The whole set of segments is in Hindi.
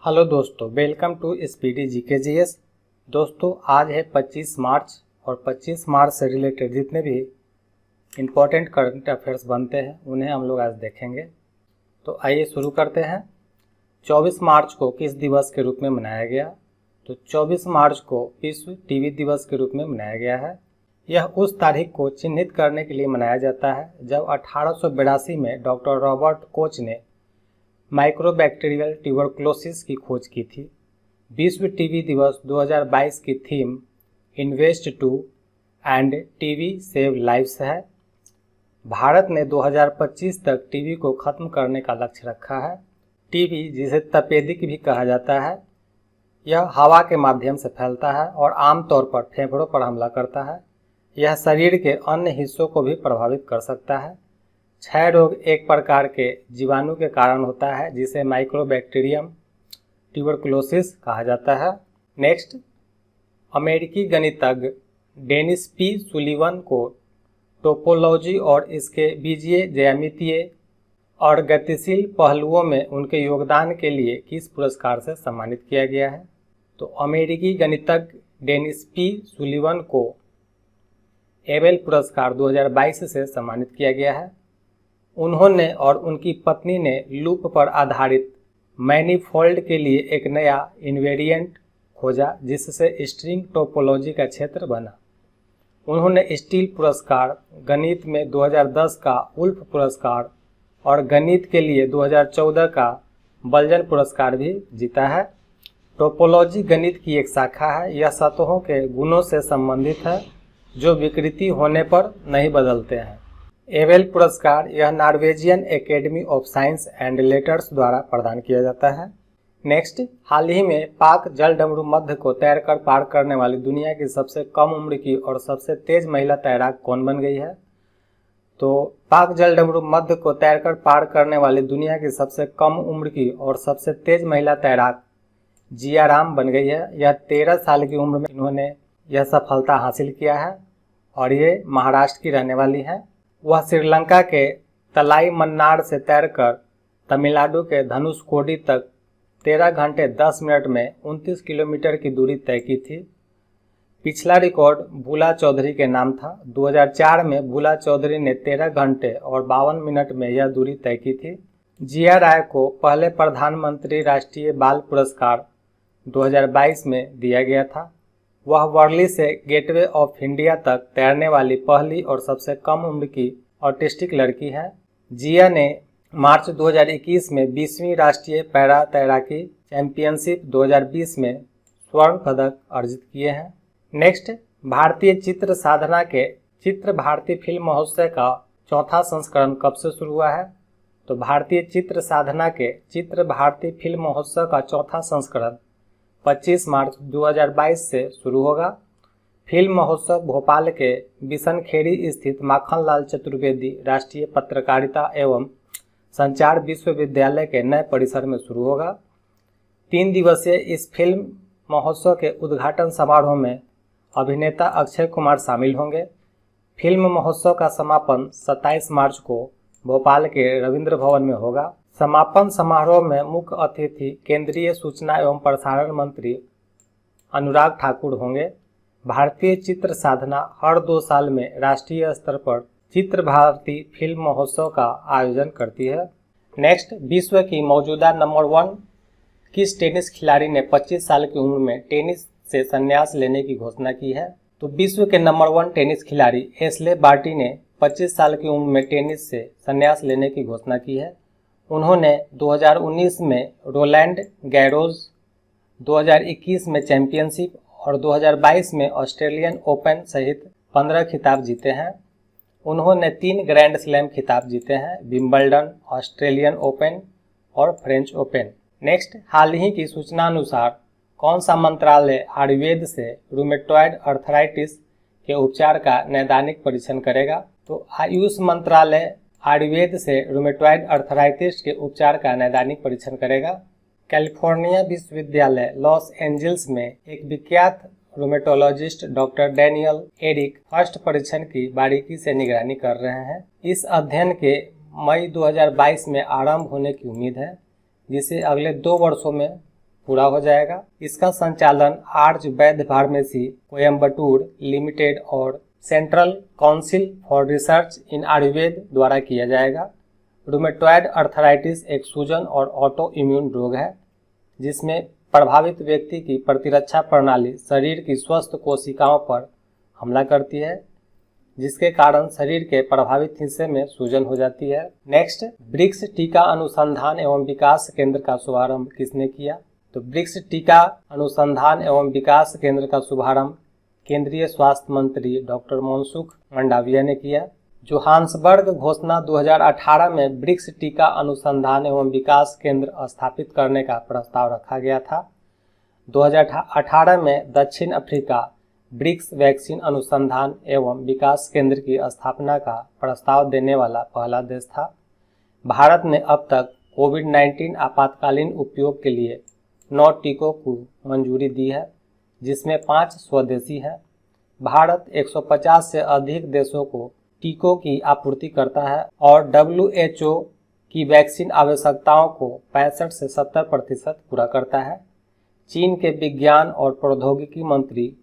हेलो दोस्तों, वेलकम टू स्पीडी जीकेजीएस। दोस्तों, आज है 25 मार्च और 25 मार्च से रिलेटेड जितने भी इम्पोर्टेंट करंट अफेयर्स बनते हैं उन्हें हम लोग आज देखेंगे। तो आइए शुरू करते हैं। 24 मार्च को किस दिवस के रूप में मनाया गया? तो 24 मार्च को विश्व टीबी दिवस के रूप में मनाया गया है। यह उस तारीख को चिन्हित करने के लिए मनाया जाता है जब 1882 में डॉक्टर रॉबर्ट कोच ने माइक्रोबैक्टीरियल ट्यूबरकुलोसिस की खोज की थी। विश्व टीबी दिवस 2022 की theme invest to end TB save lives है। भारत ने 2025 तक टीबी को खत्म करने का लक्ष्य रखा है। टीबी, जिसे तपेदिक भी कहा जाता है, यह हवा के माध्यम से फैलता है और आमतौर पर फेफड़ों पर हमला करता है। यह शरीर के अन्य हिस्सों को भी प्रभावित कर सकता है। क्षय रोग एक प्रकार के जीवाणु के कारण होता है जिसे माइक्रोबैक्टीरियम ट्यूबरकुलोसिस कहा जाता है। नेक्स्ट, अमेरिकी गणितज्ञ डेनिस पी सुलिवन को टोपोलॉजी और इसके बीजीय ज्यामितीय और गतिशील पहलुओं में उनके योगदान के लिए किस पुरस्कार से सम्मानित किया गया है? तो अमेरिकी गणितज्ञ डेनिस पी सुलिवन को एबेल पुरस्कार 2022 से सम्मानित किया गया है। उन्होंने और उनकी पत्नी ने लूप पर आधारित मैनीफोल्ड के लिए एक नया इन्वेरिएंट खोजा जिससे स्ट्रिंग टोपोलॉजी का क्षेत्र बना। उन्होंने स्टील पुरस्कार, गणित में 2010 का वुल्फ पुरस्कार और गणित के लिए 2014 का बल्जन पुरस्कार भी जीता है। टोपोलॉजी गणित की एक शाखा है। यह सतहों के गुणों से संबंधित है जो विकृति होने पर नहीं बदलते हैं। एबेल पुरस्कार यह Norwegian academy of science and letters द्वारा प्रदान किया जाता है। नेक्स्ट, हाल ही में पाक जलडमरू मध्य को तैरकर पार करने वाली दुनिया की सबसे कम उम्र की और सबसे तेज महिला तैराक कौन बन गई है? तो पाक जलडमरू मध्य को तैरकर पार करने वाली दुनिया की सबसे कम उम्र की और सबसे तेज महिला तैराक जिया राम बन गई है। यह 13 साल की उम्र में इन्होंने यह सफलता हासिल किया है और ये महाराष्ट्र की रहने वाली है। वह श्रीलंका के तलाई मन्नार से तैरकर तमिलनाडु के धनुषकोडी तक 13 घंटे 10 मिनट में 29 किलोमीटर की दूरी तय की थी। पिछला रिकॉर्ड भूला चौधरी के नाम था। 2004 में भूला चौधरी ने 13 घंटे और 52 मिनट में यह दूरी तय की थी। जिया राय को पहले प्रधानमंत्री राष्ट्रीय बाल पुरस्कार 2022 में दिया गया था। वह वर्ली से गेटवे ऑफ इंडिया तक तैरने वाली पहली और सबसे कम उम्र की ऑटिस्टिक लड़की है। जिया ने मार्च 2021 में 20वीं राष्ट्रीय पैरा तैराकी चैंपियनशिप 2020 में स्वर्ण पदक अर्जित किए हैं। नेक्स्ट, भारतीय चित्र साधना के चित्र भारती फिल्म महोत्सव का चौथा संस्करण कब से शुरू हुआ है? तो भारतीय चित्र साधना के चित्र भारती फिल्म महोत्सव का चौथा संस्करण 25 मार्च 2022 से शुरू होगा। फिल्म महोत्सव भोपाल के बिशनखेड़ी स्थित माखनलाल चतुर्वेदी राष्ट्रीय पत्रकारिता एवं संचार विश्वविद्यालय के नए परिसर में शुरू होगा। 3 दिवसीय इस फिल्म महोत्सव के उद्घाटन समारोह में अभिनेता अक्षय कुमार शामिल होंगे। फिल्म महोत्सव का समापन 27 मार्च को भोपाल के रविंद्र भवन में होगा। समापन समारोह में मुख्य अतिथि केंद्रीय सूचना एवं प्रसारण मंत्री अनुराग ठाकुर होंगे। भारतीय चित्र साधना हर 2 साल में राष्ट्रीय स्तर पर चित्र भारती फिल्म महोत्सव का आयोजन करती है। नेक्स्ट, विश्व की मौजूदा नंबर 1 किस टेनिस खिलाड़ी ने 25 साल की उम्र में टेनिस से संन्यास लेने की घोषणा की है? तो विश्व के नंबर 1 टेनिस खिलाड़ी एशले बार्टी ने 25 साल की उम्र में टेनिस से संन्यास लेने की घोषणा की है। उन्होंने 2019 में रोलैंड गैरोज, 2021 में चैंपियनशिप और 2022 में ऑस्ट्रेलियन ओपन सहित 15 खिताब जीते हैं। उन्होंने 3 ग्रैंड स्लैम खिताब जीते हैं, विंबलडन, ऑस्ट्रेलियन ओपन और फ्रेंच ओपन। नेक्स्ट, हाल ही की सूचना अनुसार कौन सा मंत्रालय आयुर्वेद से रूमेटॉइड अर्थराइटिस के उपचार का नैदानिक परीक्षण करेगा? तो आयुष मंत्रालय आयुर्वेद से रूमेटॉइड अर्थराइटिस के उपचार का नैदानिक परीक्षण करेगा। कैलिफोर्निया विश्वविद्यालय लॉस एंजल्स में एक विख्यात rheumatologist doctor Daniel Eric Furst परीक्षण की बारीकी से निगरानी कर रहे हैं। इस अध्ययन के मई 2022 में आरंभ होने की उम्मीद है, जिसे अगले 2 वर्षों में पूरा हो जाएगा। इसका संचालन आर्च वैद्य फार्मेसी कोयम्बटूर लिमिटेड और सेंट्रल काउंसिल फॉर रिसर्च इन आयुर्वेद द्वारा किया जाएगा। रूमेटॉयड अर्थराइटिस एक सूजन और ऑटो इम्यून रोग है जिसमें प्रभावित व्यक्ति की प्रतिरक्षा प्रणाली शरीर की स्वस्थ कोशिकाओं पर हमला करती है, जिसके कारण शरीर के प्रभावित हिस्से में सूजन हो जाती है। नेक्स्ट, ब्रिक्स टीका अनुसंधान एवं विकास केंद्र का शुभारंभ किसने किया? तो ब्रिक्स टीका अनुसंधान एवं विकास केंद्र का शुभारंभ केंद्रीय स्वास्थ्य मंत्री डॉक्टर मनसुख मंडाविया ने किया। जोहान्सबर्ग घोषणा 2018 में ब्रिक्स टीका अनुसंधान एवं विकास केंद्र स्थापित करने का प्रस्ताव रखा गया था। 2018 में दक्षिण अफ्रीका ब्रिक्स वैक्सीन अनुसंधान एवं विकास केंद्र की स्थापना का प्रस्ताव देने वाला पहला देश था। भारत ने अब तक कोविड-19 आपातकालीन उपयोग के लिए 9 टीकों को मंजूरी दी है, जिसमें 5 स्वदेशी है। भारत 150 से अधिक देशों को टीकों की आपूर्ति करता है और WHO की वैक्सीन आवश्यकताओं को 65 से 70% पूरा करता है। चीन के विज्ञान और प्रौद्योगिकी मंत्री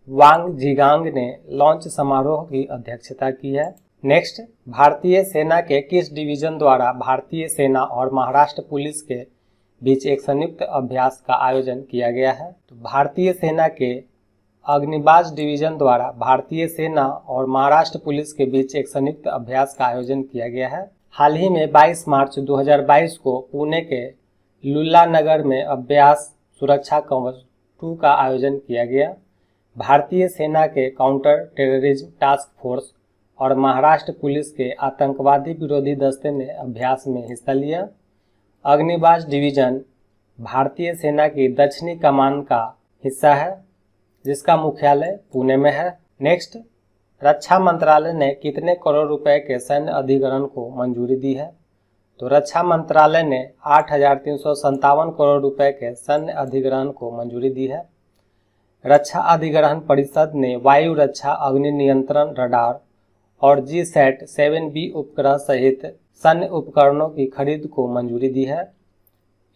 वांग जिगांग ने लॉन्च समारोह की अध्यक्षता की है। नेक्स्ट, भारतीय सेना के किस डिवीजन द्वारा भारतीय सेना और महाराष्ट्र पुलिस के बीच एक संयुक्त अभ्यास का आयोजन किया गया है? तो भारतीय सेना के अग्निबाज डिवीजन द्वारा भारतीय सेना और महाराष्ट्र पुलिस के बीच एक संयुक्त अभ्यास का आयोजन किया गया है। हाल ही में 22 मार्च 2022 को पुणे के लुल्ला नगर में अभ्यास सुरक्षा कवच 2 का आयोजन किया गया। भारतीय सेना के काउंटर टेररिज्म टास्क फोर्स और महाराष्ट्र पुलिस के आतंकवादी विरोधी दस्ते ने अभ्यास में हिस्सा लिया। अग्निबाज डिवीजन भारतीय सेना की दक्षिणी कमान का हिस्सा है, जिसका मुख्यालय पुणे में है। नेक्स्ट, रक्षा मंत्रालय ने कितने करोड़ रुपए के सैन्य अधिग्रहण को मंजूरी दी है? तो रक्षा मंत्रालय ने 8,357 करोड़ रुपए के सैन्य अधिग्रहण को मंजूरी दी है। रक्षा अधिग्रहण परिषद ने वायु रक्षा अग्नि नियंत्रण रडार और GSAT 7B उपग्रह सहित सैन्य उपकरणों की खरीद को मंजूरी दी है।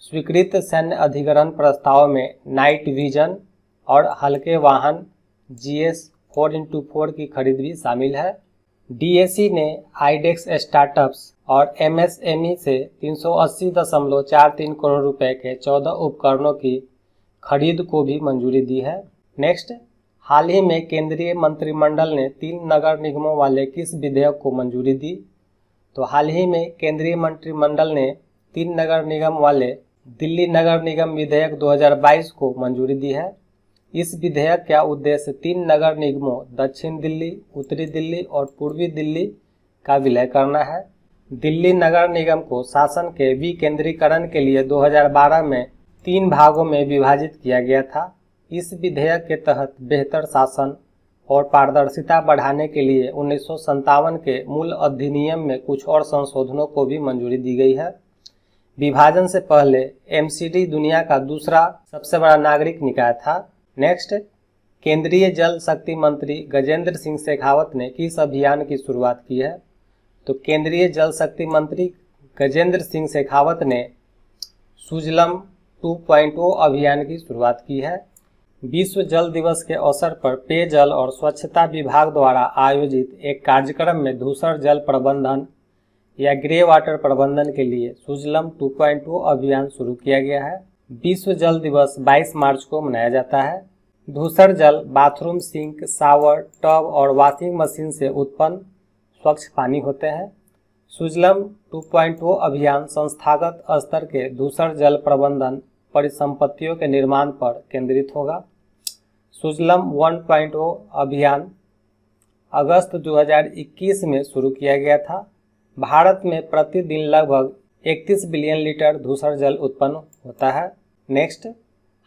स्वीकृत सैन्य अधिग्रहण प्रस्ताव में नाइट विजन और हल्के वाहन GS 4x4 की खरीद भी शामिल है। DAC ने आईडेक्स स्टार्टअप्स और MSME से 380.43 करोड़ रुपए के 14 उपकरणों की खरीद को भी मंजूरी दी है। नेक्स्ट, हाल ही में केंद्रीय मंत्रिमंडल ने 3 नगर निगमों वाले किस विधेयक को मंजूरी दी? तो हाल ही में केंद्रीय मंत्रिमंडल ने 3 नगर निगम वाले दिल्ली नगर निगम विधेयक 2022 को मंजूरी दी है। इस विधेयक का उद्देश्य 3 नगर निगमों दक्षिण दिल्ली, उत्तरी दिल्ली और पूर्वी दिल्ली का विलय करना है। दिल्ली नगर निगम को शासन के विकेंद्रीकरण के लिए 2012 में 3 भागों में विभाजित किया गया था। इस विधेयक के तहत बेहतर शासन और पारदर्शिता बढ़ाने के लिए 1957 के मूल अधिनियम में कुछ और संशोधनों को भी मंजूरी दी गई है। विभाजन से पहले MCD दुनिया का दूसरा सबसे बड़ा नागरिक निकाय था। नेक्स्ट, केंद्रीय जल शक्ति मंत्री गजेंद्र सिंह शेखावत ने किस अभियान की शुरुआत की है? तो केंद्रीय जल शक्ति मंत्री गजेंद्र सिंह शेखावत ने सुजलम 2.0 अभियान की शुरुआत की है। विश्व जल दिवस के अवसर पर पेयजल और स्वच्छता विभाग द्वारा आयोजित एक कार्यक्रम में धूसर जल प्रबंधन या ग्रे वाटर प्रबंधन के लिए सुजलम 2.0 अभियान शुरू किया गया है। विश्व जल दिवस 22 मार्च को मनाया जाता है। धूसर जल बाथरूम, सिंक, शावर, टब और वॉशिंग मशीन से उत्पन्न स्वच्छ पानी होते हैं। सुजलम 2.0 अभियान संस्थागत स्तर के धूसर जल प्रबंधन परिसंपत्तियों के निर्माण पर केंद्रित होगा। सुजलम 1.0 अभियान अगस्त 2021 में शुरू किया गया था। भारत में प्रतिदिन लगभग 31 बिलियन लीटर धूसर जल उत्पन्न होता है। नेक्स्ट,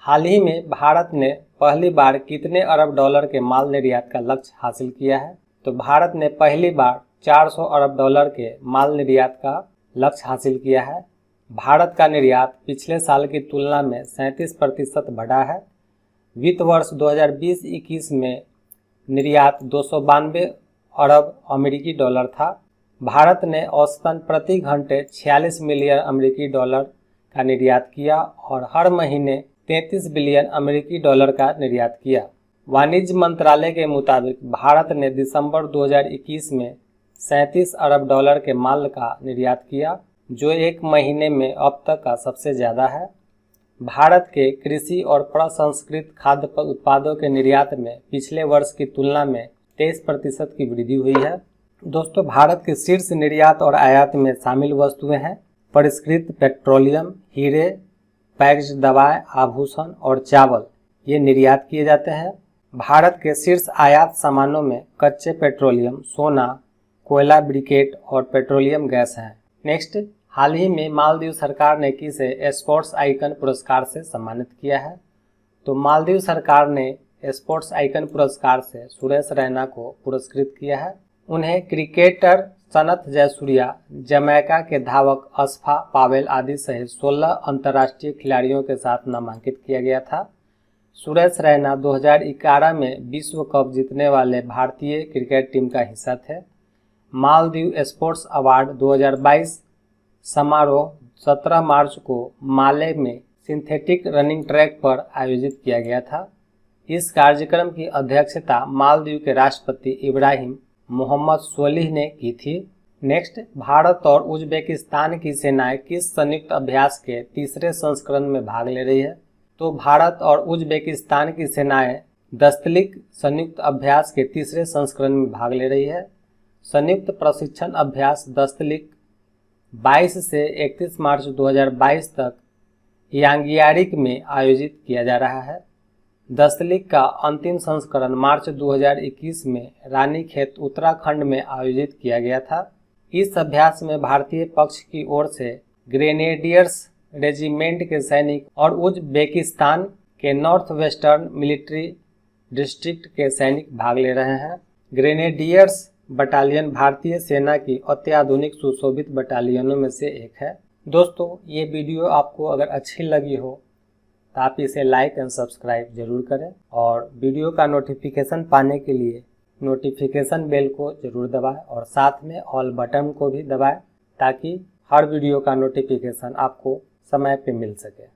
हाल ही में भारत ने पहली बार कितने अरब डॉलर के माल निर्यात का लक्ष्य हासिल किया है? तो भारत ने पहली बार 400 अरब डॉलर के माल निर्यात का लक्ष्य हासिल किया है। भारत का निर्यात पिछले साल की तुलना में 37% बढ़ा है। वित्त वर्ष 2020-21 में निर्यात 292 अरब अमेरिकी डॉलर था। भारत ने औसतन प्रति घंटे 46 मिलियन अमेरिकी डॉलर का निर्यात किया और हर महीने 33 बिलियन अमेरिकी डॉलर का निर्यात किया। वाणिज्य मंत्रालय के मुताबिक भारत ने दिसंबर 2021 में 37 अरब डॉलर के माल का निर्यात किया, जो एक महीने में अब तक का सबसे ज़्यादा है। भारत के कृषि और प्रसंस्कृत खाद्य उत्पादों के निर्यात में पिछले वर्ष की तुलना में 23% की वृद्धि हुई है। दोस्तों, भारत के शीर्ष निर्यात और आयात में शामिल वस्तुएं हैं परिष्कृत पेट्रोलियम, हीरे, पैक्ड दवाएं, आभूषण और चावल। ये निर्यात किए जाते हैं। भारत के शीर्ष आयात सामानों में कच्चे पेट्रोलियम, सोना, कोयला, ब्रिकेट और पेट्रोलियम गैस हैं। नेक्स्ट, हाल ही में मालदीव सरकार ने किसे स्पोर्ट्स आइकन पुरस्कार से सम्मानित किया है? तो मालदीव सरकार ने स्पोर्ट्स आइकन पुरस्कार से सुरेश रैना को पुरस्कृत किया है। उन्हें क्रिकेटर सनत जयसूर्या, जमैका के धावक अस्फा पावेल आदि सहित 16 अंतर्राष्ट्रीय खिलाड़ियों के साथ नामांकित किया गया था। सुरेश रैना 2011 में विश्व कप जीतने वाले भारतीय क्रिकेट टीम का हिस्सा थे। मालदीव स्पोर्ट्स अवार्ड 2022 समारोह 17 मार्च को माले में सिंथेटिक रनिंग ट्रैक पर आयोजित किया गया था। इस कार्यक्रम की अध्यक्षता मालदीव के राष्ट्रपति इब्राहिम मोहम्मद सोलिह ने की थी। नेक्स्ट, भारत और उज्बेकिस्तान की सेनाएं किस संयुक्त अभ्यास के तीसरे संस्करण में भाग ले रही है? तो भारत और उज्बेकिस्तान की सेनाएं दस्तलिक संयुक्त अभ्यास के तीसरे संस्करण में भाग ले रही है। संयुक्त प्रशिक्षण अभ्यास दस्तलिक 22 से 31 मार्च 2022 तक यांगियारिक में आयोजित किया जा रहा है। दस्तलिक का अंतिम संस्करण मार्च 2021 में रानीखेत उत्तराखंड में आयोजित किया गया था। इस अभ्यास में भारतीय पक्ष की ओर से ग्रेनेडियर्स रेजिमेंट के सैनिक और उज्बेकिस्तान के नॉर्थ वेस्टर्न मिलिट्री डिस्ट्रिक्ट के सैनिक भाग ले रहे हैं। ग्रेनेडियर्स बटालियन भारतीय सेना की अत्याधुनिक सुशोभित बटालियनों में से एक है। दोस्तों, ये वीडियो आपको अगर अच्छी लगी हो तो आप इसे लाइक एंड सब्सक्राइब जरूर करें और वीडियो का नोटिफिकेशन पाने के लिए नोटिफिकेशन बेल को जरूर दबाएं और साथ में ऑल बटन को भी दबाएं ताकि हर वीडियो का नोटिफिकेशन आपको समय पे मिल सके।